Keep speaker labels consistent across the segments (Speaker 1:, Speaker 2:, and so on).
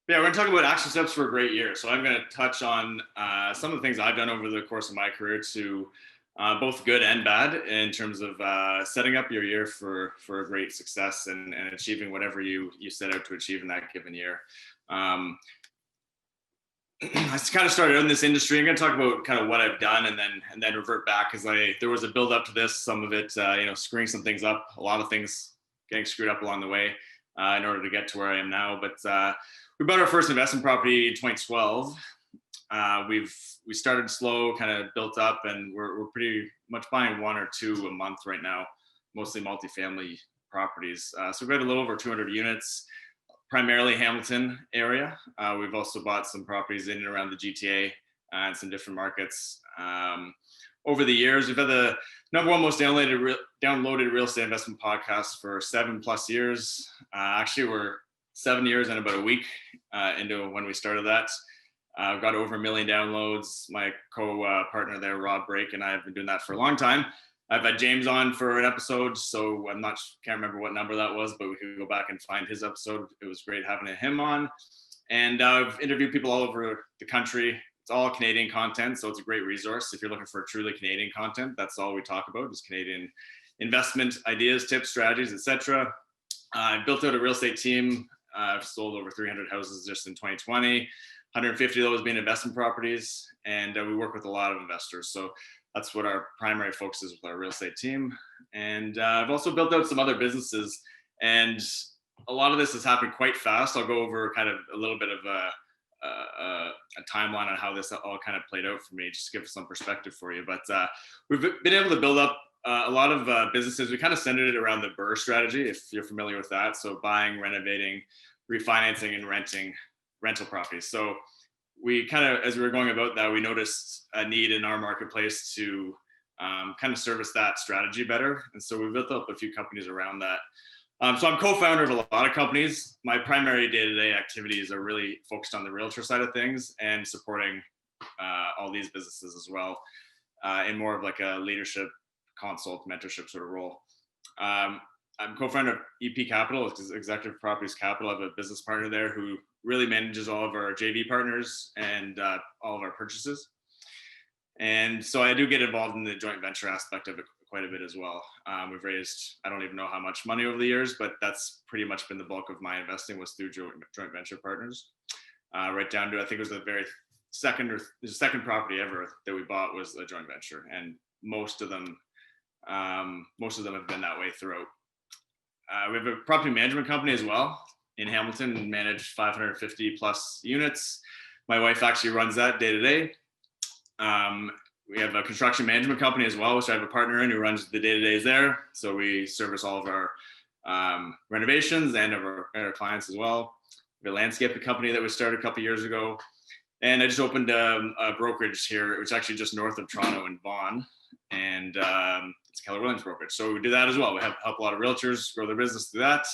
Speaker 1: Yeah, we're going to talk about action steps for a great year. So I'm going to touch on some of the things I've done over the course of my career to both good and bad in terms of setting up your year for a great success and achieving whatever you set out to achieve in that given year. I kind of started in this industry. I'm going to talk about kind of what I've done and then revert back because there was a build up to this. Some of it, screwing some things up, a lot of things getting screwed up along the way in order to get to where I am now. But we bought our first investment property in 2012. We started slow, kind of built up, and we're pretty much buying one or two a month right now, mostly multifamily properties. So we've got a little over 200 units, primarily Hamilton area. We've also bought some properties in and around the GTA and some different markets. Over the years, we've had the number one most downloaded real estate investment podcast for 7+ years. Actually, we're 7 years and about a week into when we started that. I've got over 1 million downloads. My co-partner there, Rob Brake, and I have been doing that for a long time. I've had James on for an episode, so can't remember what number that was, but we could go back and find his episode. It was great having him on. And I've interviewed people all over the country. It's all Canadian content, so it's a great resource. If you're looking for truly Canadian content, that's all we talk about is Canadian investment ideas, tips, strategies, etc. I built out a real estate team. I've sold over 300 houses just in 2020, 150 of those being investment properties, and we work with a lot of investors. So that's what our primary focus is with our real estate team. And I've also built out some other businesses, and a lot of this has happened quite fast. I'll go over kind of a little bit of a timeline on how this all kind of played out for me, just to give some perspective for you. But we've been able to build up a lot of businesses. We kind of centered it around the BRRRR strategy, if you're familiar with that. So buying, renovating, refinancing, and rental properties. So we kind of, as we were going about that, we noticed a need in our marketplace to kind of service that strategy better. And so we built up a few companies around that. So I'm co-founder of a lot of companies. My primary day-to-day activities are really focused on the realtor side of things and supporting all these businesses as well in more of like a leadership, consult, mentorship sort of role. I'm co-founder of EP Capital, which is Executive Properties Capital. I have a business partner there who really manages all of our JV partners and all of our purchases. And so I do get involved in the joint venture aspect of it quite a bit as well. We've raised, I don't even know how much money over the years, but that's pretty much been the bulk of my investing was through joint venture partners. Right down to, I think it was the very second property ever that we bought was a joint venture. And most of them have been that way throughout. We have a property management company as well in Hamilton and manage 550 plus units. My wife actually runs that day to day. We have a construction management company as well, which I have a partner in who runs the day-to-days there. So we service all of our renovations and our clients as well. We have a landscaping company that we started a couple of years ago. And I just opened a brokerage here, which is actually just north of Toronto in Vaughan. And it's Keller Williams brokerage. So we do that as well. We help a lot of realtors grow their business through that.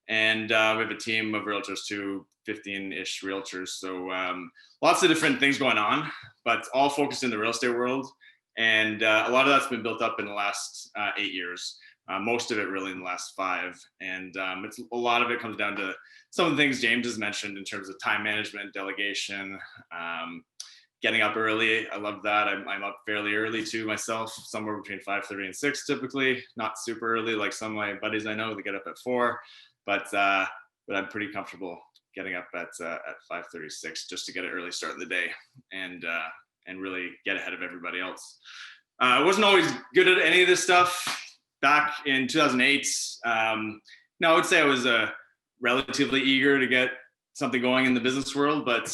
Speaker 1: And we have a team of realtors too, 15-ish realtors. So lots of different things going on, but all focused in the real estate world. And a lot of that's been built up in the last 8 years. Most of it really in the last 5. And it's a lot of it comes down to some of the things James has mentioned in terms of time management, delegation, getting up early. I love that. I'm up fairly early too myself, somewhere between 5:30 and 6 typically, not super early like some of my buddies I know that get up at 4. But I'm pretty comfortable getting up at 5:36 just to get an early start of the day and really get ahead of everybody else. I wasn't always good at any of this stuff back in 2008. No, I would say I was relatively eager to get something going in the business world, but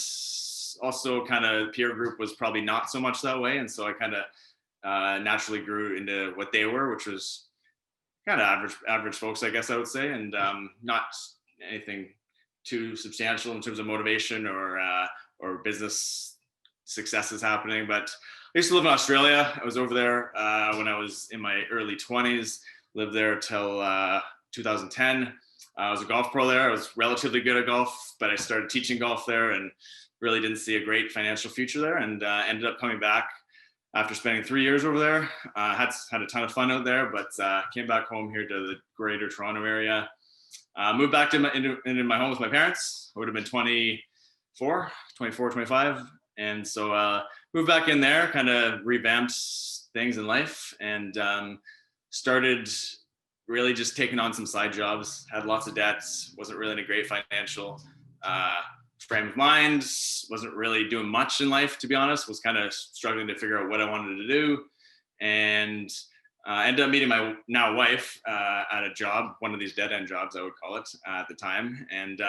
Speaker 1: also kind of peer group was probably not so much that way. And so I kind of naturally grew into what they were, which was kind of average folks, I guess I would say, and not anything too substantial in terms of motivation or business successes happening. But I used to live in Australia. I was over there when I was in my early 20s, lived there till 2010. I was a golf pro there. I was relatively good at golf, but I started teaching golf there and really didn't see a great financial future there, and ended up coming back after spending 3 years over there. Had a ton of fun out there, but came back home here to the greater Toronto area. Moved back into my home with my parents. I would have been 20 24, 25. And so moved back in there, kind of revamped things in life, and started really just taking on some side jobs. Had lots of debts, wasn't really in a great financial frame of mind, wasn't really doing much in life, to be honest. Was kind of struggling to figure out what I wanted to do, and ended up meeting my now wife at a job, one of these dead end jobs, I would call it at the time. And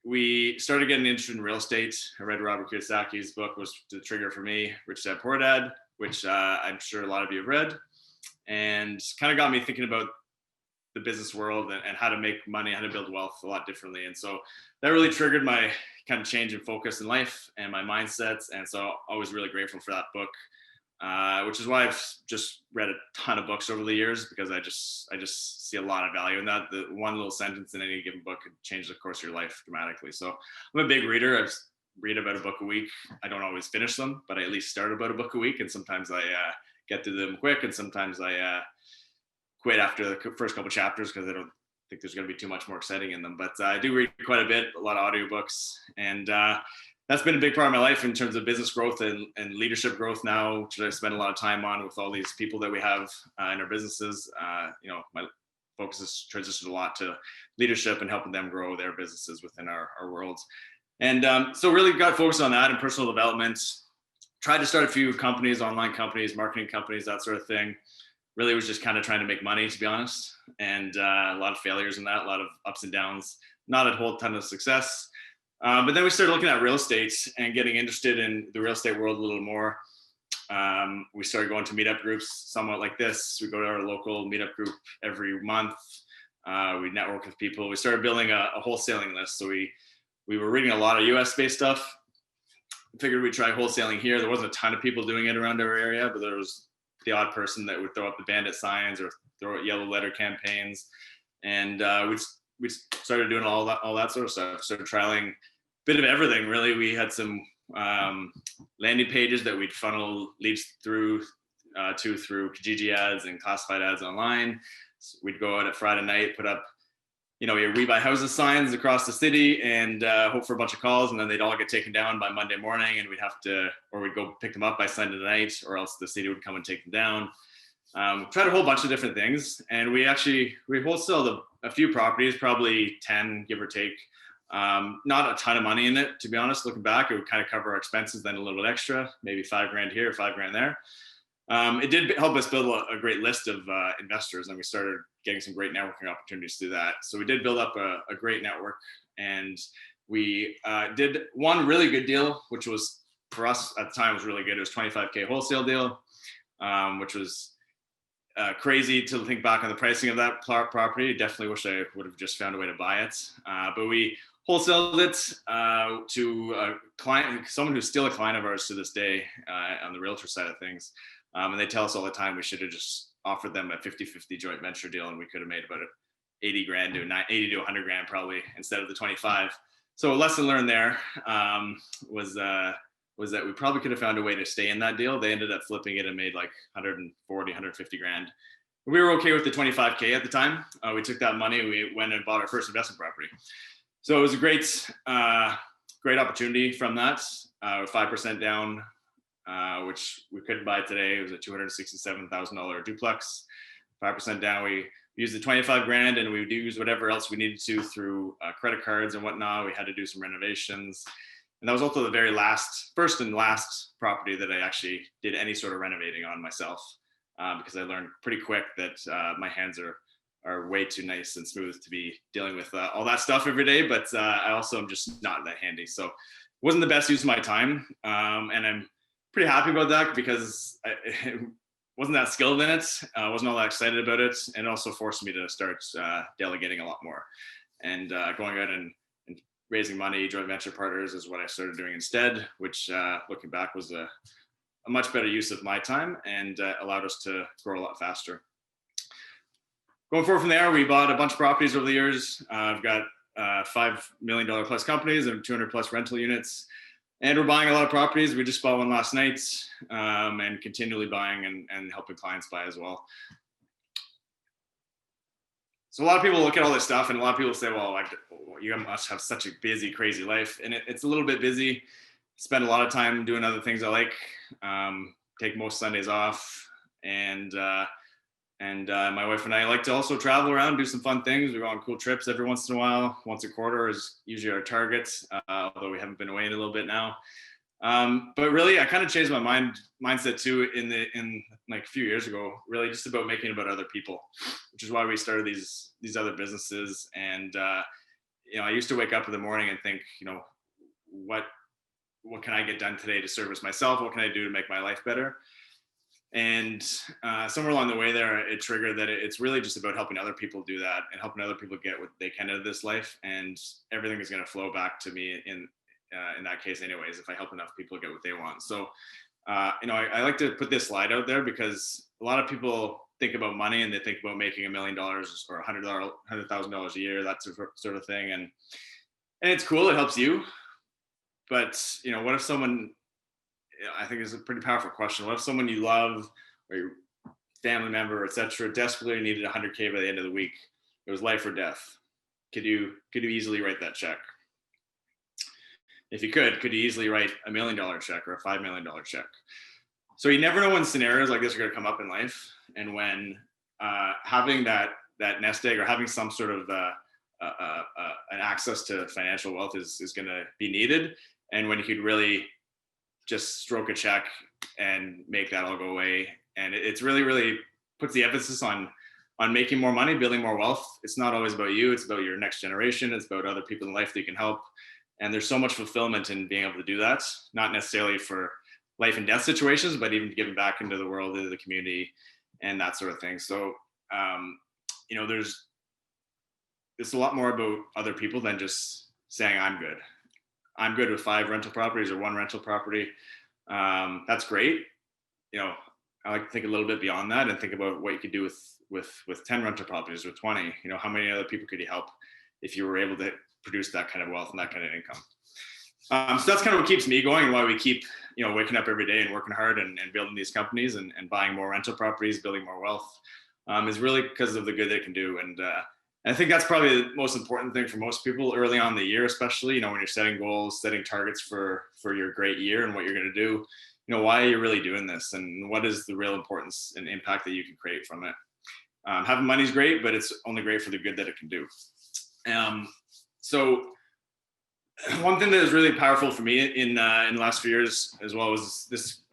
Speaker 1: we started getting interested in real estate. I read Robert Kiyosaki's book, was the trigger for me, Rich Dad Poor Dad, which I'm sure a lot of you have read, and kind of got me thinking about the business world and how to make money, how to build wealth a lot differently. And so that really triggered my kind of change in focus in life and my mindsets. And so I was really grateful for that book, which is why I've just read a ton of books over the years, because I just see a lot of value in that. The one little sentence in any given book could change the course of your life dramatically. So I'm a big reader. I read about a book a week. I don't always finish them, but I at least start about a book a week. And sometimes I get through them quick, and sometimes I quit after the first couple chapters because I don't think there's going to be too much more exciting in them. But I do read quite a bit, a lot of audiobooks, and that's been a big part of my life in terms of business growth and leadership growth now, which I spend a lot of time on with all these people that we have in our businesses. My focus has transitioned a lot to leadership and helping them grow their businesses within our worlds. And so really got focused on that and personal development. Tried to start a few companies, online companies, marketing companies, that sort of thing. Really was just kind of trying to make money, to be honest. And a lot of failures in that, a lot of ups and downs, not a whole ton of success. But then we started looking at real estate and getting interested in the real estate world a little more. We started going to meetup groups, somewhat like this. We go to our local meetup group every month. We network with people. We started building a wholesaling list. So we were reading a lot of US-based stuff. Figured we'd try wholesaling here. There wasn't a ton of people doing it around our area, but there was the odd person that would throw up the bandit signs or throw out yellow letter campaigns. And we started doing all that sort of stuff. Started trialing a bit of everything, really. We had some landing pages that we'd funnel leads through Kijiji ads and classified ads online. So we'd go out at Friday night, put up your We Buy Houses signs across the city and hope for a bunch of calls, and then they'd all get taken down by Monday morning, and we'd go pick them up by Sunday night, or else the city would come and take them down. Tried a whole bunch of different things, and we wholesaled a few properties, probably 10, give or take. Not a ton of money in it, to be honest. Looking back, it would kind of cover our expenses, then a little bit extra, maybe $5,000 here, $5,000 there. It did help us build a great list of investors, and we started getting some great networking opportunities through that. So we did build up a great network, and we did one really good deal, which was, for us at the time, was really good. It was $25,000 wholesale deal, which was crazy to think back on the pricing of that property. Definitely wish I would have just found a way to buy it. But we wholesaled it to a client, someone who's still a client of ours to this day on the realtor side of things. And they tell us all the time we should have just offered them a 50-50 joint venture deal, and we could have made about $80,000 to $80,000 to $100,000 probably instead of the 25. So a lesson learned there was that we probably could have found a way to stay in that deal. They ended up flipping it and made like 140, 150 grand. We were okay with the 25K at the time. We took that money, we went and bought our first investment property. So it was a great opportunity from that, 5% down, which we couldn't buy today. It was a $267,000 duplex. 5% down. We used the 25 grand, and we would use whatever else we needed to through credit cards and whatnot. We had to do some renovations. And that was also the first and last property that I actually did any sort of renovating on myself, because I learned pretty quick that my hands are way too nice and smooth to be dealing with all that stuff every day. But I also am just not that handy. So it wasn't the best use of my time. And I'm pretty happy about that, because I wasn't that skilled in it. I wasn't all that excited about it. And it also forced me to start delegating a lot more and going out and raising money. Joint venture partners is what I started doing instead, which looking back was a much better use of my time and allowed us to grow a lot faster. Going forward from there, we bought a bunch of properties over the years. I've got $5 million plus companies and 200 plus rental units. And we're buying a lot of properties. We just bought one last night, and continually buying and helping clients buy as well. So a lot of people look at all this stuff, and a lot of people say, well, you must have such a busy, crazy life. And it's a little bit busy. Spend a lot of time doing other things I like. Take most Sundays off. And my wife and I like to also travel around, do some fun things. We go on cool trips every once in a while. Once a quarter is usually our target, although we haven't been away in a little bit now. But really, I kind of changed my mindset too in like a few years ago. Really, just about making it about other people, which is why we started these other businesses. And I used to wake up in the morning and think, what can I get done today to service myself? What can I do to make my life better? And somewhere along the way there, it triggered that it's really just about helping other people do that and helping other people get what they can out of this life. And everything is going to flow back to me in that case anyways, if I help enough people get what they want. So, I like to put this slide out there because a lot of people think about money and they think about making $1 million or $100,000 a year, that sort of thing. And it's cool. It helps you. But, what if someone, I think it's a pretty powerful question. What if someone you love or your family member, etc., desperately needed $100K by the end of the week? It was life or death. Could you easily write that check? If you could you easily write $1 million check or a $5 million check? So you never know when scenarios like this are going to come up in life, and when having that nest egg or having some sort of an access to financial wealth is going to be needed, and when you could really just stroke a check and make that all go away. And it's really puts the emphasis on making more money, building more wealth. It's not always about you. It's about your next generation. It's about other people in life that you can help. And there's so much fulfillment in being able to do that, not necessarily for life and death situations, but even giving back into the world, into the community, and that sort of thing. So, it's a lot more about other people than just saying, I'm good with 5 rental properties or 1 rental property. That's great. I like to think a little bit beyond that and think about what you could do with 10 rental properties, with 20. How many other people could you help if you were able to produce that kind of wealth and that kind of income? So that's kind of what keeps me going, and why we keep, waking up every day and working hard and building these companies and buying more rental properties, building more wealth, is really because of the good they can do. And I think that's probably the most important thing for most people early on in the year, especially, when you're setting goals, setting targets for your great year and what you're going to do. Why are you really doing this, and what is the real importance and impact that you can create from it? Having money is great, but it's only great for the good that it can do. So one thing that is really powerful for me in the last few years as well was this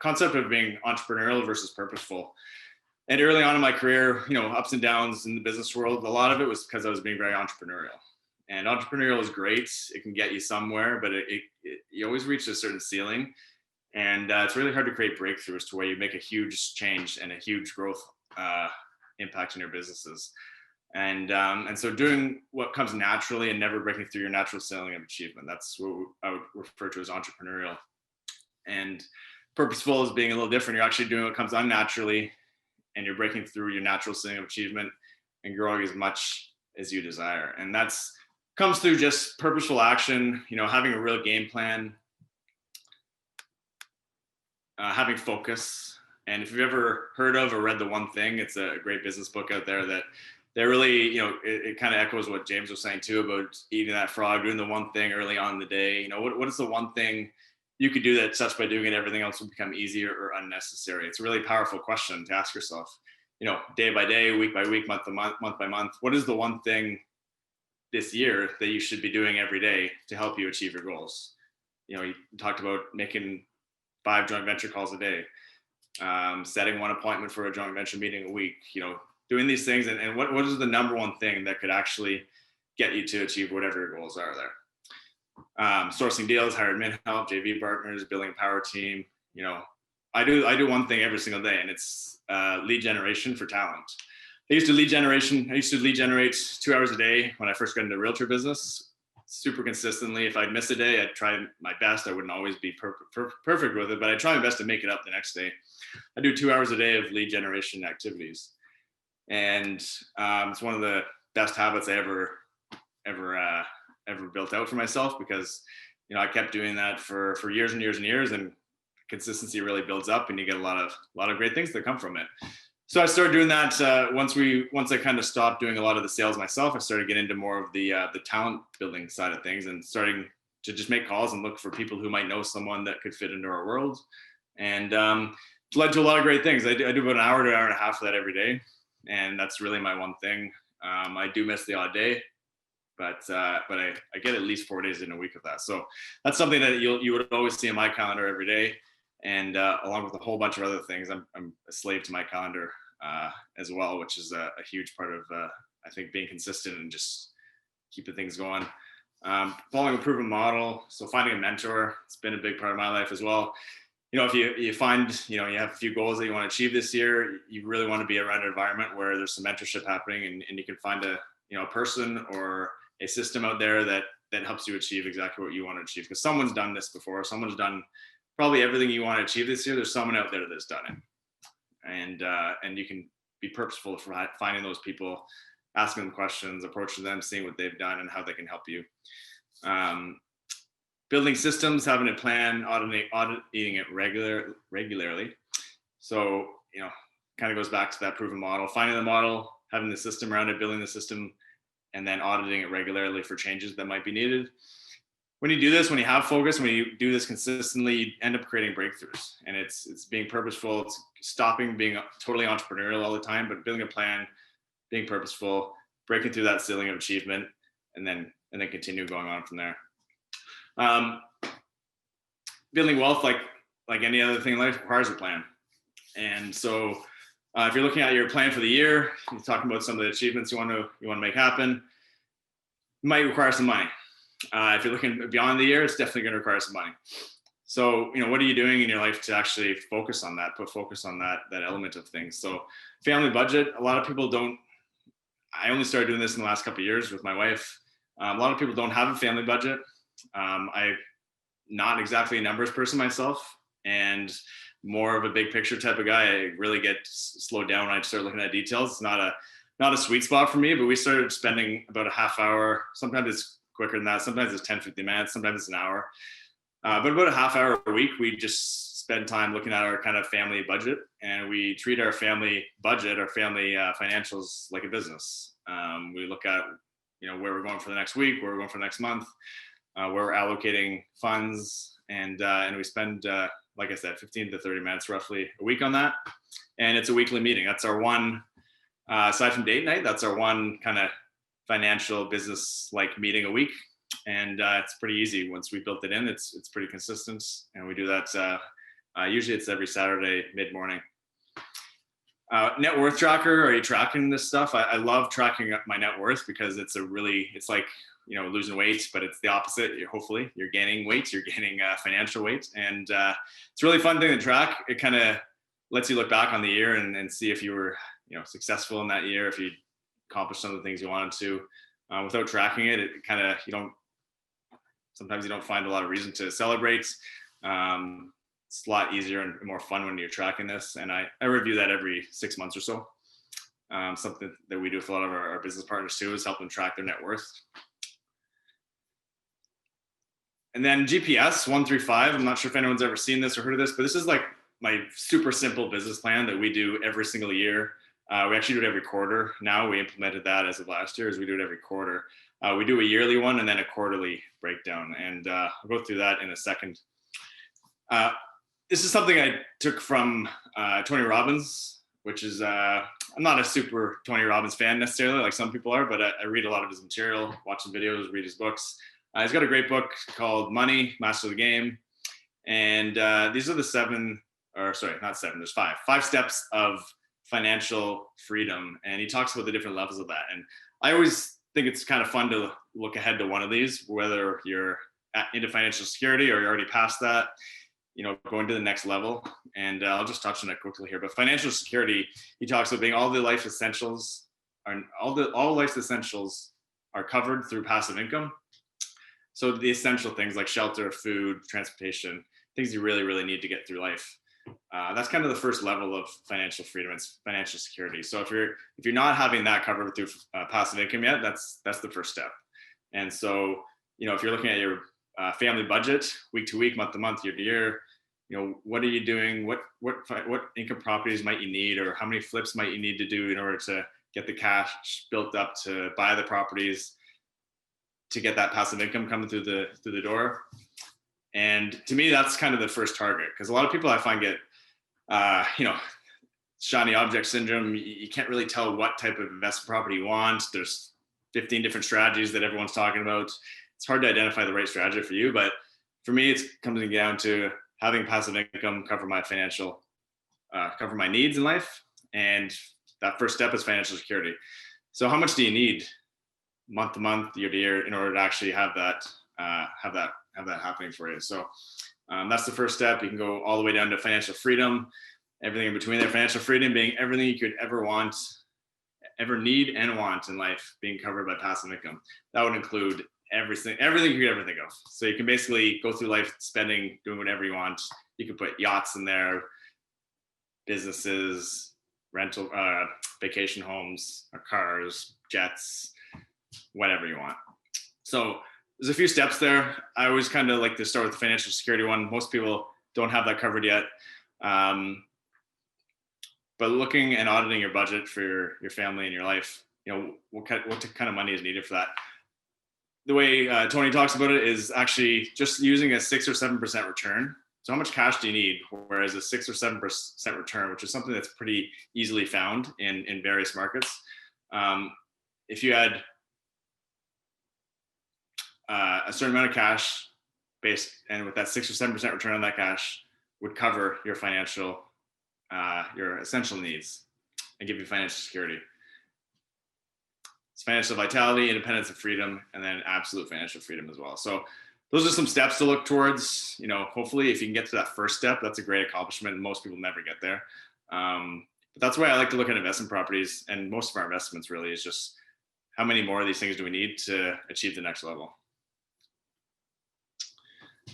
Speaker 1: concept of being entrepreneurial versus purposeful. And early on in my career, ups and downs in the business world, a lot of it was because I was being very entrepreneurial. And entrepreneurial is great. It can get you somewhere, but you always reach a certain ceiling. And it's really hard to create breakthroughs to where you make a huge change and a huge growth impact in your businesses. And so doing what comes naturally and never breaking through your natural ceiling of achievement, that's what I would refer to as entrepreneurial. And purposeful is being a little different. You're actually doing what comes unnaturally, and you're breaking through your natural ceiling of achievement and growing as much as you desire. And that's comes through just purposeful action, having a real game plan, having focus. And if you've ever heard of or read The One Thing, it's a great business book out there that really, it kind of echoes what James was saying too about eating that frog, doing the one thing early on in the day. What is the one thing you could do that such by doing it, everything else will become easier or unnecessary? It's a really powerful question to ask yourself, day by day, week by week, month by month. What is the one thing this year that you should be doing every day to help you achieve your goals? You talked about making 5 joint venture calls a day, setting 1 appointment for a joint venture meeting a week, doing these things. And what is the number one thing that could actually get you to achieve whatever your goals are there? Sourcing deals, hiring admin help, JV partners, building a power team. I do one thing every single day, and it's lead generation for talent. I used to lead generate 2 hours a day when I first got into the realtor business, super consistently. If I'd miss a day, I'd try my best. I wouldn't always be perfect with it, but I try my best to make it up the next day. I do 2 hours a day of lead generation activities. And it's one of the best habits I ever built out for myself, because I kept doing that for years and years and years, and consistency really builds up, and you get a lot of great things that come from it. So I started doing that once I kind of stopped doing a lot of the sales myself. I started getting into more of the talent building side of things, and starting to just make calls and look for people who might know someone that could fit into our world. And it's led to a lot of great things. I do about an hour to an hour and a half of that every day, and that's really my one thing. I do miss the odd day, but I get at least 4 days in a week of that. So that's something that you would always see in my calendar every day, and along with a whole bunch of other things. I'm a slave to my calendar as well, which is a huge part of I think being consistent and just keeping things going. Following a proven model, so finding a mentor, it's been a big part of my life as well. If you find, you have a few goals that you want to achieve this year, you really want to be around an environment where there's some mentorship happening, and you can find a person or a system out there that helps you achieve exactly what you want to achieve, because someone's done this before. Someone's done probably everything you want to achieve this year. There's someone out there that's done it, and you can be purposeful for finding those people, asking them questions, approaching them, seeing what they've done and how they can help you. Building systems, having a plan, auditing it regularly. So, kind of goes back to that proven model, finding the model, having the system around it, building the system, and then auditing it regularly for changes that might be needed. When you do this, when you have focus, when you do this consistently, you end up creating breakthroughs. And it's being purposeful. It's stopping being totally entrepreneurial all the time, but building a plan, being purposeful, breaking through that ceiling of achievement, and then continue going on from there. Building wealth, like any other thing in life, requires a plan. And so if you're looking at your plan for the year, you're talking about some of the achievements you want to make happen, it might require some money. If you're looking beyond the year, it's definitely going to require some money. So, what are you doing in your life to actually focus on that, put focus on that element of things? So family budget, a lot of people don't. I only started doing this in the last couple of years with my wife. A lot of people don't have a family budget. I'm not exactly a numbers person myself, and more of a big picture type of guy. I really get slowed down when I start looking at details. It's not a sweet spot for me, but we started spending about a half hour. Sometimes it's quicker than that. Sometimes it's 10, 15 minutes. Sometimes it's an hour. But about a half hour a week, we just spend time looking at our kind of family budget, and we treat our family budget, our family financials like a business. We look at, where we're going for the next week, where we're going for the next month, where we're allocating funds, and we spend, like I said, 15 to 30 minutes roughly a week on that. And it's a weekly meeting. That's our one, aside from date night, that's our one kind of financial business like meeting a week. And it's pretty easy. Once we built it in, it's pretty consistent. And we do that, usually it's every Saturday mid-morning. Net worth tracker, are you tracking this stuff? I love tracking my net worth, because it's like, losing weight, but it's the opposite. Hopefully you're gaining weight, you're gaining financial weight. And it's a really fun thing to track. It kind of lets you look back on the year and see if you were, successful in that year, if you accomplished some of the things you wanted to. Without tracking it, sometimes you don't find a lot of reason to celebrate. It's a lot easier and more fun when you're tracking this. And I review that every 6 months or so. Something that we do with a lot of our business partners too is help them track their net worth. And then GPS 135. I'm not sure if anyone's ever seen this or heard of this, but this is like my super simple business plan that we do every single year. We actually do it every quarter. Now we implemented that as of last year, as we do it every quarter. We do a yearly one and then a quarterly breakdown. And I'll go through that in a second. This is something I took from Tony Robbins, which is, I'm not a super Tony Robbins fan necessarily, like some people are, but I read a lot of his material, watch some videos, read his books. He's got a great book called Money, Master the Game. And these are the there's five steps of financial freedom. And he talks about the different levels of that. And I always think it's kind of fun to look ahead to one of these, whether you're into financial security or you're already past that, going to the next level. And I'll just touch on it quickly here. But financial security, he talks about being all life's essentials are covered through passive income. So the essential things like shelter, food, transportation, things you really, really need to get through life. That's kind of the first level of financial freedom. It's financial security. So if you're not having that covered through passive income yet, that's the first step. And so, if you're looking at your family budget week to week, month to month, year to year, what are you doing? What income properties might you need, or how many flips might you need to do in order to get the cash built up to buy the properties, to get that passive income coming through the door. And to me, that's kind of the first target, because a lot of people I find get, shiny object syndrome. You can't really tell what type of investment property you want. There's 15 different strategies that everyone's talking about. It's hard to identify the right strategy for you. But for me, it's coming down to having passive income cover my needs in life. And that first step is financial security. So how much do you need month to month, year to year, in order to actually have that happening for you? So that's the first step. You can go all the way down to financial freedom, everything in between there. Financial freedom being everything you could ever need and want in life being covered by passive income. That would include everything you could ever think of. So you can basically go through life spending, doing whatever you want. You can put yachts in there, businesses, rental, vacation homes, cars, jets, whatever you want. So there's a few steps there. I always kind of like to start with the financial security one. Most people don't have that covered yet. But looking and auditing your budget for your family and your life, what kind of money is needed for that. The way Tony talks about it is actually just using a 6 or 7% return. So how much cash do you need? Whereas a 6 or 7% return, which is something that's pretty easily found in various markets. If you had a certain amount of cash and with that 6 or 7% return on that cash would cover your your essential needs and give you financial security. It's financial vitality, independence, and freedom, and then absolute financial freedom as well. So those are some steps to look towards. Hopefully if you can get to that first step, that's a great accomplishment. Most people never get there. But that's why I like to look at investment properties, and most of our investments really is just how many more of these things do we need to achieve the next level.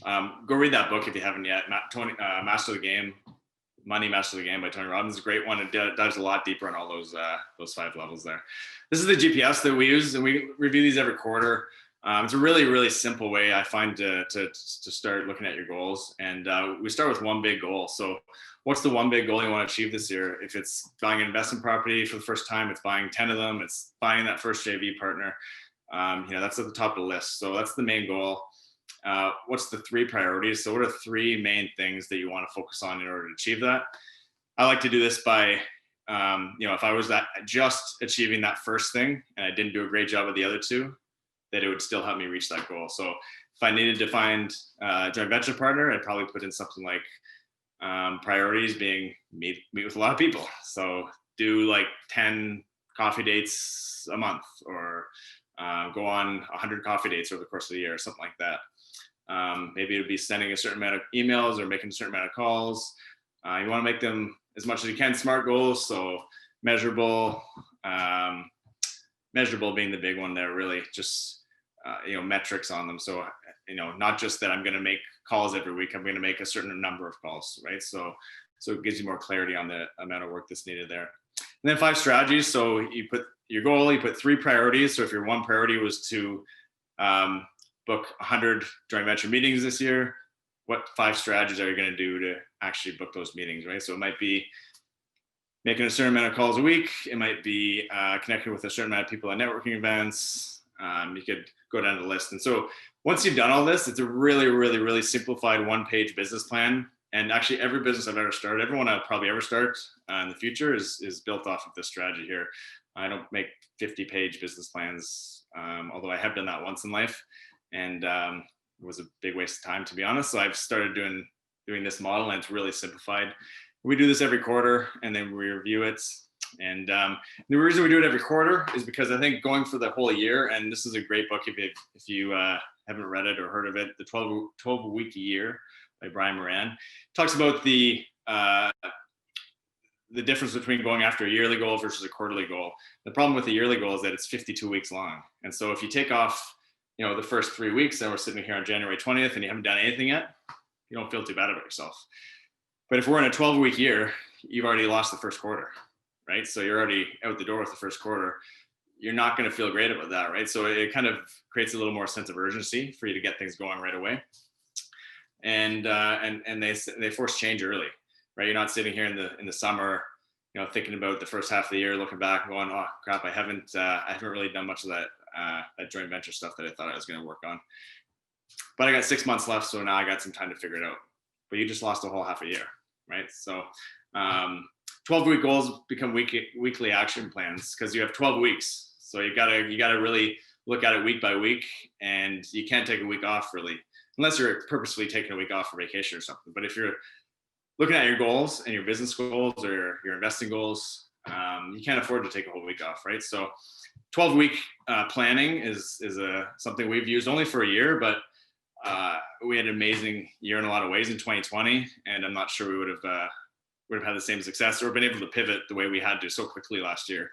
Speaker 1: Go read that book if you haven't yet. Master the Game, Money Master the Game by Tony Robbins is a great one. It dives a lot deeper on all those 5 levels there. This is the GPS that we use, and we review these every quarter. It's a really, really simple way I find to start looking at your goals. And we start with one big goal. So what's the one big goal you want to achieve this year? If it's buying an investment property for the first time, it's buying 10 of them, it's buying that first JV partner. That's at the top of the list. So that's the main goal. What's the 3 priorities? So what are 3 main things that you want to focus on in order to achieve that? I like to do this by, if I was just achieving that first thing and I didn't do a great job of the other 2, that it would still help me reach that goal. So if I needed to find a joint venture partner, I'd probably put in something like priorities being meet with a lot of people. So do like 10 coffee dates a month, or go on 100 coffee dates over the course of the year, or something like that. Maybe it would be sending a certain amount of emails or making a certain amount of calls. You want to make them as much as you can SMART goals. So measurable being the big one there, really just, metrics on them. So, not just that I'm going to make calls every week, I'm going to make a certain number of calls, right? So it gives you more clarity on the amount of work that's needed there. And then 5 strategies. So you put your goal, you put 3 priorities. So if your one priority was to book 100 joint venture meetings this year, what 5 strategies are you going to do to actually book those meetings, right? So it might be making a certain amount of calls a week. It might be connecting with a certain amount of people at networking events. You could go down the list. And so once you've done all this, it's a really, really, really simplified 1-page business plan. And actually every business I've ever started, everyone I'll probably ever start in the future is built off of this strategy here. I don't make 50-page business plans, although I have done that once in life. And it was a big waste of time, to be honest. So I've started doing this model, and it's really simplified. We do this every quarter, and then we review it. And the reason we do it every quarter is because I think going for the whole year, and this is a great book if you haven't read it or heard of it, The 12 Week Year by Brian Moran, talks about the difference between going after a yearly goal versus a quarterly goal. The problem with the yearly goal is that it's 52 weeks long. And so if you take off, the first 3 weeks, and we're sitting here on January 20th and you haven't done anything yet, you don't feel too bad about yourself. But if we're in a 12-week year, you've already lost the first quarter, right? So you're already out the door with the first quarter. You're not going to feel great about that, right? So it kind of creates a little more sense of urgency for you to get things going right away. and they force change early, right? You're not sitting here in the summer, thinking about the first half of the year, looking back and going, oh crap, I haven't really done much of that joint venture stuff that I thought I was going to work on. But I got 6 months left, so now I got some time to figure it out. But you just lost a whole half a year, right? So 12-week goals become weekly action plans, because you have 12 weeks. So you gotta really look at it week by week, and you can't take a week off really, unless you're purposefully taking a week off for vacation or something. But if you're looking at your goals and your business goals or your investing goals, you can't afford to take a whole week off, right? So 12-week planning is something we've used only for a year, but we had an amazing year in a lot of ways in 2020, and I'm not sure we would have had the same success or been able to pivot the way we had to so quickly last year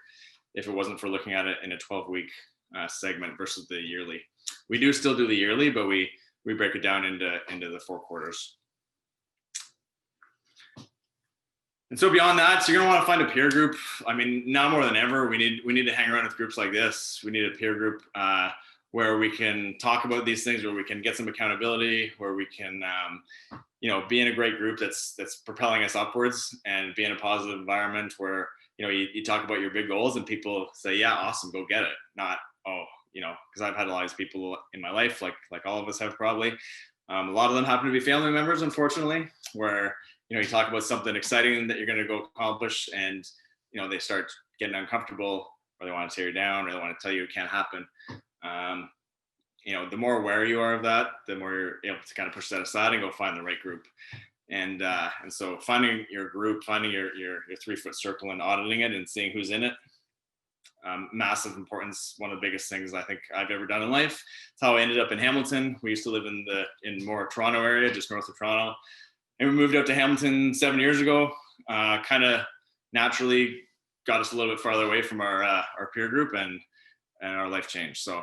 Speaker 1: if it wasn't for looking at it in a 12-week segment versus the yearly. We do still do the yearly, but we break it down into the 4 quarters. And so beyond that, so you're gonna want to find a peer group. I mean, now more than ever, we need to hang around with groups like this. We need a peer group where we can talk about these things, where we can get some accountability, where we can be in a great group that's propelling us upwards, and be in a positive environment where you talk about your big goals and people say, yeah, awesome, go get it. Not, oh, because I've had a lot of people in my life, like all of us have probably. A lot of them happen to be family members, unfortunately, where you talk about something exciting that you're going to go accomplish, and they start getting uncomfortable, or they want to tear you down, or they want to tell you it can't happen. The more aware you are of that, the more you're able to kind of push that aside and go find the right group. And so finding your group, finding your 3-foot circle and auditing it and seeing who's in it, massive importance. One of the biggest things I think I've ever done in life. It's how I ended up in Hamilton. We used to live in more Toronto area, just north of Toronto. And we moved out to Hamilton 7 years ago, kind of naturally got us a little bit farther away from our peer group, and our life changed. So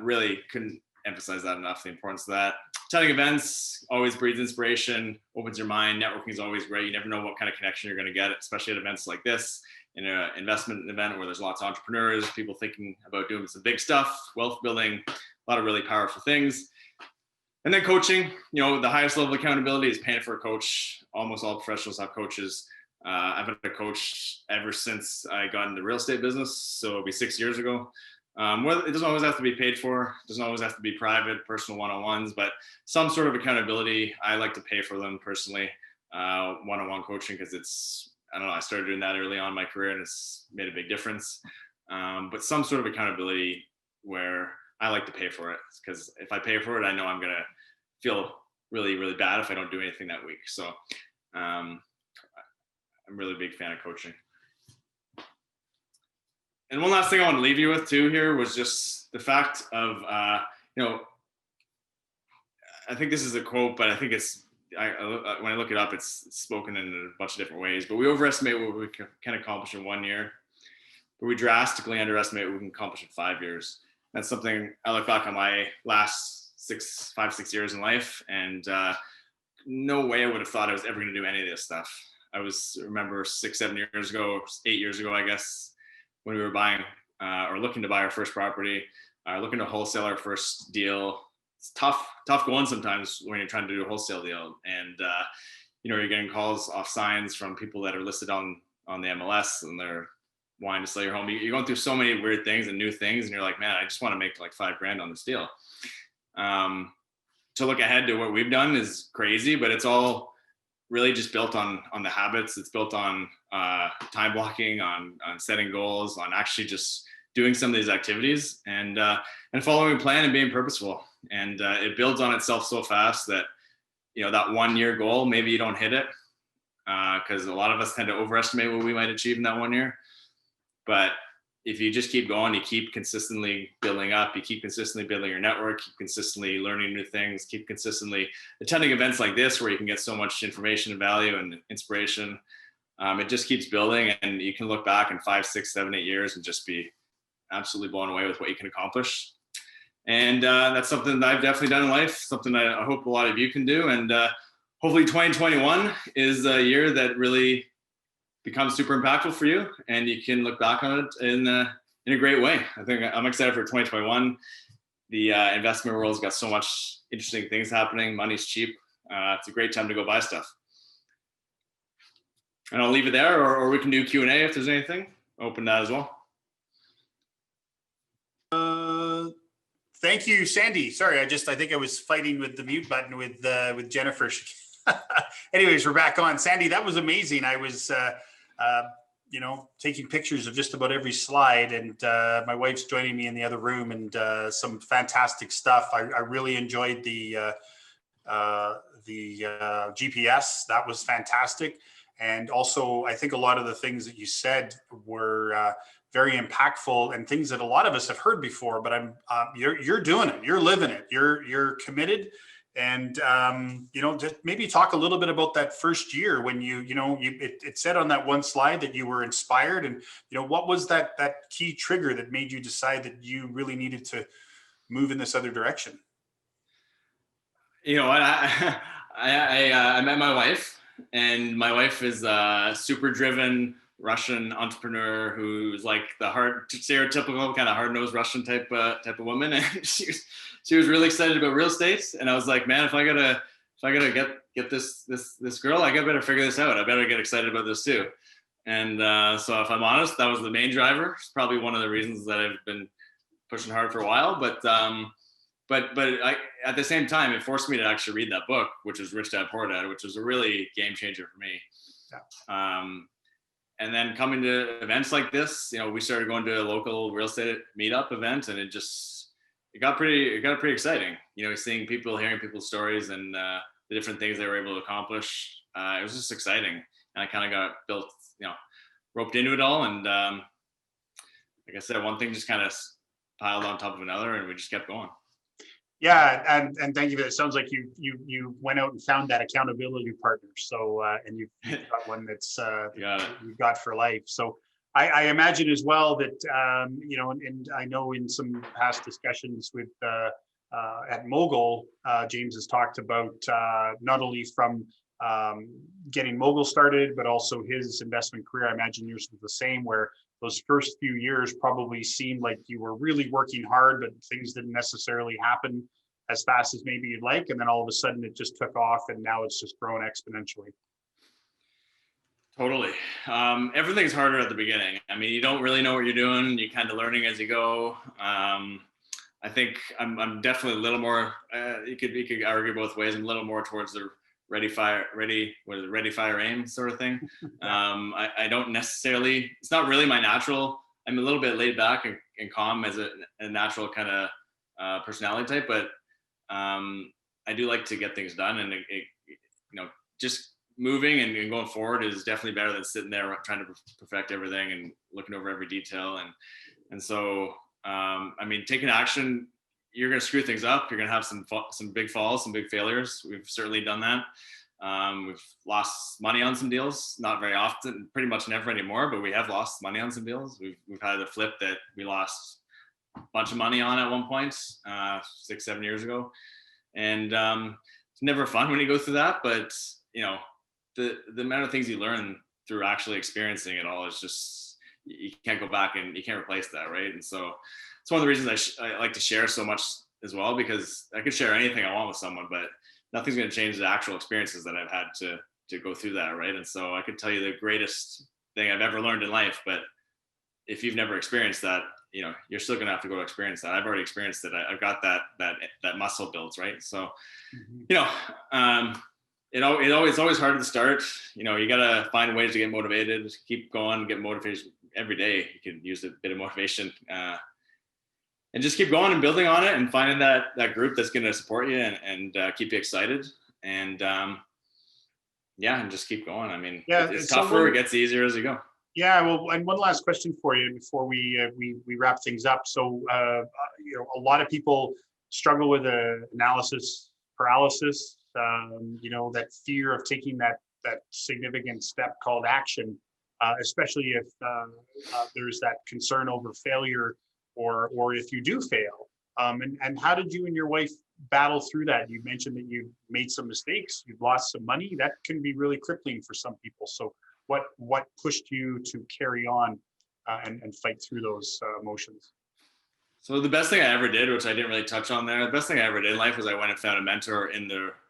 Speaker 1: really couldn't emphasize that enough, the importance of that. Attending events always breeds inspiration, opens your mind. Networking is always great. You never know what kind of connection you're going to get, especially at events like this, in an investment event where there's lots of entrepreneurs, people thinking about doing some big stuff, wealth building, a lot of really powerful things. And then coaching, the highest level of accountability is paying for a coach. Almost all professionals have coaches. I've had a coach ever since I got into the real estate business. So it'll be 6 years ago. Well, it doesn't always have to be paid for. It doesn't always have to be private, personal one-on-ones, but some sort of accountability. I like to pay for them personally, one-on-one coaching, because I started doing that early on in my career, and it's made a big difference. But some sort of accountability where I like to pay for it, because if I pay for it, I know I'm going to feel really, really bad if I don't do anything that week. So I'm really a big fan of coaching. And one last thing I want to leave you with too here was just the fact of, I think this is a quote, but I think when I look it up, it's spoken in a bunch of different ways, but we overestimate what we can accomplish in 1 year, but we drastically underestimate what we can accomplish in 5 years. That's something I look back on my last 5-6 years in life, and no way I would have thought I was ever going to do any of this stuff. Remember 6-7 years ago, 8 years ago, I guess, when we were buying or looking to buy our first property, looking to wholesale our first deal. It's tough going sometimes when you're trying to do a wholesale deal, and you're getting calls off signs from people that are listed on the MLS, and they're wanting to sell your home. You're going through so many weird things and new things, and you're like, man, I just want to make like $5,000 on this deal. To look ahead to what we've done is crazy, but it's all really just built on the habits. It's built on time blocking, on setting goals, on actually just doing some of these activities, and following a plan and being purposeful. And it builds on itself so fast that that 1 year goal, maybe you don't hit it, because a lot of us tend to overestimate what we might achieve in that 1 year. But if you just keep going, you keep consistently building up, you keep consistently building your network, keep consistently learning new things, keep consistently attending events like this where you can get so much information and value and inspiration. It just keeps building, and you can look back in 5, 6, 7, 8 years and just be absolutely blown away with what you can accomplish. And that's something that I've definitely done in life, something I hope a lot of you can do. And hopefully 2021 is a year that really becomes super impactful for you, and you can look back on it in a great way. I think I'm excited for 2021. The investment world's got so much interesting things happening. Money's cheap. it's a great time to go buy stuff. And I'll leave it there, or we can do Q&A if there's anything. Open that as well.
Speaker 2: Thank you, Sandy. Sorry, I think I was fighting with the mute button with Jennifer. Anyways, we're back on. Sandy, that was amazing. I was, taking pictures of just about every slide, and my wife's joining me in the other room, and some fantastic stuff. I really enjoyed the GPS. That was fantastic. And also, I think a lot of the things that you said were very impactful, and things that a lot of us have heard before. But you're doing it. You're living it. You're committed. And just maybe talk a little bit about that first year when it said on that one slide that you were inspired, and what was that key trigger that made you decide that you really needed to move in this other direction?
Speaker 1: I met my wife. And my wife is a super driven Russian entrepreneur who's like the stereotypical kind of hard-nosed Russian type of woman. And she was really excited about real estate. And I was like, man, if I gotta get this girl, I better figure this out. I better get excited about this too. And so if I'm honest, that was the main driver. It's probably one of the reasons that I've been pushing hard for a while. But at the same time, it forced me to actually read that book, which is Rich Dad Poor Dad, which was a really game changer for me. Yeah. And then coming to events like this, we started going to a local real estate meetup event, and it got pretty exciting. Seeing people, hearing people's stories, and the different things they were able to accomplish. It was just exciting, and I kind of got roped into it all. And like I said, one thing just kind of piled on top of another, and we just kept going.
Speaker 2: Yeah, and thank you for that. It sounds like you went out and found that accountability partner. So and you've got one that's you've got for life. So I imagine as well that and I know in some past discussions with at Mogul, James has talked about not only from getting Mogul started, but also his investment career. I imagine yours was the same, where those first few years probably seemed like you were really working hard, but things didn't necessarily happen as fast as maybe you'd like. And then all of a sudden it just took off, and now it's just grown exponentially.
Speaker 1: Totally. Everything's harder at the beginning. I mean, you don't really know what you're doing. You're kind of learning as you go. I think I'm definitely a little more, you could argue both ways. I'm a little more towards the ready, fire, aim sort of thing. I don't necessarily, it's not really my natural. I'm a little bit laid back and calm as a natural kind of personality type, but I do like to get things done, and just moving and going forward is definitely better than sitting there trying to perfect everything and looking over every detail. And so, taking action, you're going to screw things up. You're going to have some big falls, some big failures. We've certainly done that. We've lost money on some deals, not very often, pretty much never anymore, but we have lost money on some deals. We've had a flip that we lost a bunch of money on at one point, 6-7 years ago. And it's never fun when you go through that, but the amount of things you learn through actually experiencing it all is just, you can't go back and you can't replace that, right? And so it's one of the reasons I like to share so much as well, because I could share anything I want with someone, but nothing's going to change the actual experiences that I've had to go through that, right? And so I could tell you the greatest thing I've ever learned in life, but if you've never experienced that, you're still going to have to go experience that. I've already experienced it. I've got that muscle built, right? So, it's always hard to start. You got to find ways to get motivated, keep going, get motivation every day. You can use a bit of motivation, and just keep going and building on it, and finding that group that's going to support you and keep you excited. And and just keep going. I mean, it's tougher. It gets easier as you go.
Speaker 2: Yeah, well, and one last question for you before we wrap things up. So, a lot of people struggle with analysis paralysis. That fear of taking that significant step called action, especially if there's that concern over failure, or if you do fail. And how did you and your wife battle through that? You mentioned that you made some mistakes, you've lost some money. That can be really crippling for some people. So what pushed you to carry on and fight through those emotions?
Speaker 1: So the best thing I ever did, which I didn't really touch on there, the best thing I ever did in life was I went and found a mentor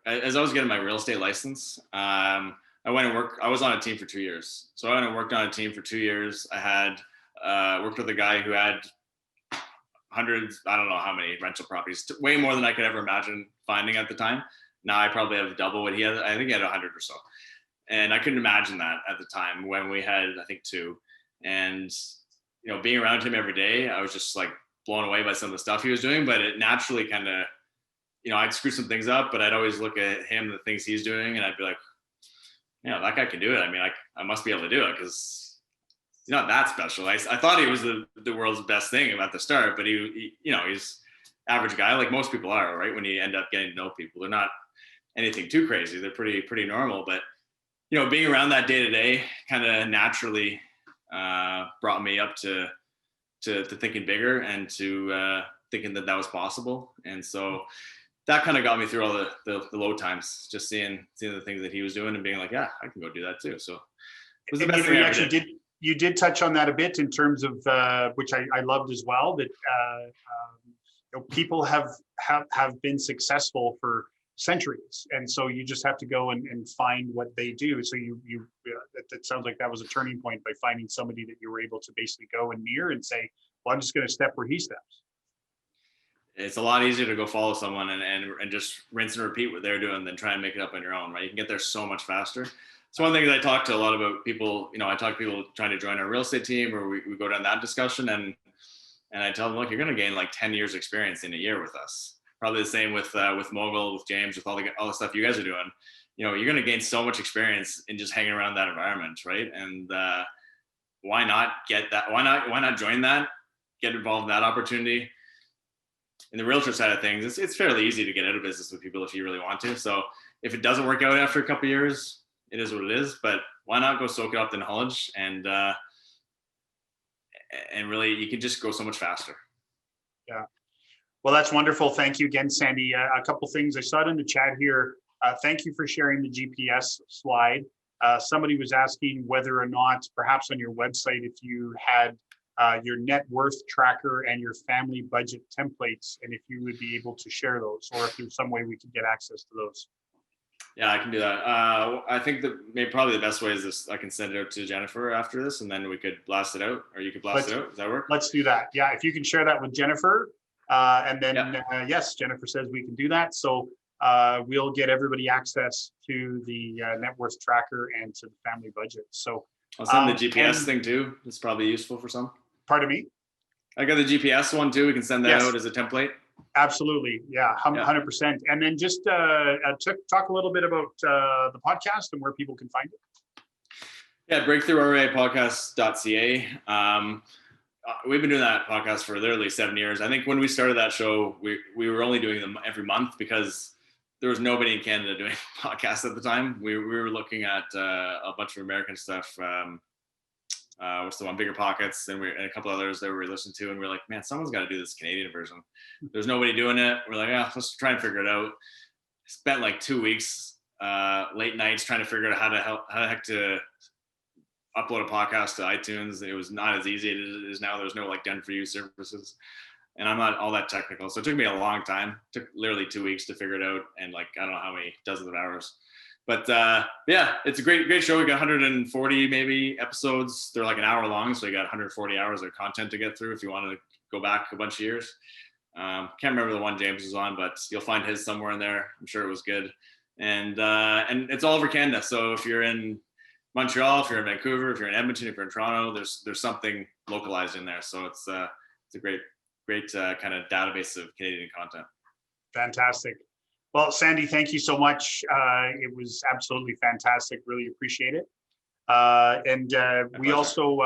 Speaker 1: as I was getting my real estate license. I went and worked, I was on a team for 2 years. So I went and worked on a team for 2 years. I had worked with a guy who had hundreds, I don't know how many rental properties, way more than I could ever imagine finding at the time. Now I probably have double what he had. I think he had 100 or so. And I couldn't imagine that at the time when we had, I think, two. And, being around him every day, I was just like blown away by some of the stuff he was doing, but it naturally kind of, I'd screw some things up, but I'd always look at him, the things he's doing, and I'd be like, that guy can do it. I mean, I must be able to do it because he's not that special. I thought he was the world's best thing at the start, but he's average guy, like most people are, right? When you end up getting to know people, they're not anything too crazy. They're pretty normal, but being around that day to day kind of naturally brought me up to thinking bigger and to thinking that was possible. And so that kind of got me through all the low times, just seeing the things that he was doing and being like, yeah, I can go do that too. So it was the best thing I ever did.
Speaker 2: You did touch on that a bit in terms of which I loved as well, that people have been successful for centuries, and so you just have to go and find what they do. So that sounds like that was a turning point by finding somebody that you were able to basically go and mirror and say, well, I'm just going to step where he steps.
Speaker 1: It's a lot easier to go follow someone and just rinse and repeat what they're doing than try and make it up on your own, right? You can get there so much faster. It's one thing that I talk to a lot about people, I talk to people trying to join our real estate team, or we go down that discussion, and I tell them, look, you're going to gain like 10 years experience in a year with us. Probably the same with Mogul, with James, with all the stuff you guys are doing. You're going to gain so much experience in just hanging around that environment, right? And why not get that? Why not join that? Get involved in that opportunity. In the realtor side of things, it's fairly easy to get out of business with people if you really want to. So if it doesn't work out after a couple of years, it is what it is. But why not go soak it up the knowledge and really, you can just go so much faster.
Speaker 2: Yeah. Well, that's wonderful. Thank you again, Sandy. A couple things I saw it in the chat here. Thank you for sharing the GPS slide. Somebody was asking whether or not, perhaps on your website, if you had your net worth tracker and your family budget templates, and if you would be able to share those, or if there's some way we could get access to those.
Speaker 1: Yeah, I can do that. I think that probably the best way is this. I can send it out to Jennifer after this, and then we could blast it out, or you could blast it out. Does that work?
Speaker 2: Let's do that. Yeah, if you can share that with Jennifer, and then yes, Jennifer says we can do that. So we'll get everybody access to the net worth tracker and to the family budget. So
Speaker 1: I'll send the GPS thing too. It's probably useful for some.
Speaker 2: Pardon me?
Speaker 1: I got the GPS one too. We can send that out as a template.
Speaker 2: Absolutely. Yeah, 100%. And then just talk a little bit about the podcast and where people can find it.
Speaker 1: Yeah, breakthroughreipodcast.ca. We've been doing that podcast for literally 7 years. I think when we started that show, we were only doing them every month because there was nobody in Canada doing podcasts at the time. We were looking at a bunch of American stuff. What's the one? Bigger Pockets, and a couple others that we listened to, and we're like, man, someone's got to do this Canadian version. There's nobody doing it. We're like, let's try and figure it out. Spent like 2 weeks, late nights, trying to figure out how the heck to upload a podcast to iTunes. It was not as easy as it is now. There's no like done for you services, and I'm not all that technical, so it took me a long time. It took literally 2 weeks to figure it out, and like I don't know how many dozens of hours. But yeah, it's a great show. We got 140 maybe episodes. They're like an hour long, so you got 140 hours of content to get through if you want to go back a bunch of years. Can't remember the one James was on, but you'll find his somewhere in there. I'm sure it was good. And it's all over Canada. So if you're in Montreal, if you're in Vancouver, if you're in Edmonton, if you're in Toronto, there's something localized in there. So it's a great kind of database of Canadian content.
Speaker 2: Fantastic. Well, Sandy, thank you so much. It was absolutely fantastic. Really appreciate it. We also,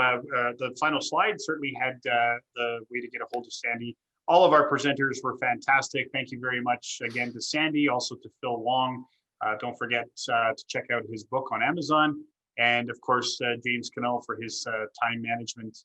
Speaker 2: the final slide certainly had the way to get a hold of Sandy. All of our presenters were fantastic. Thank you very much again to Sandy, also to Phil Wong. Don't forget to check out his book on Amazon. And of course, James Cannell for his time management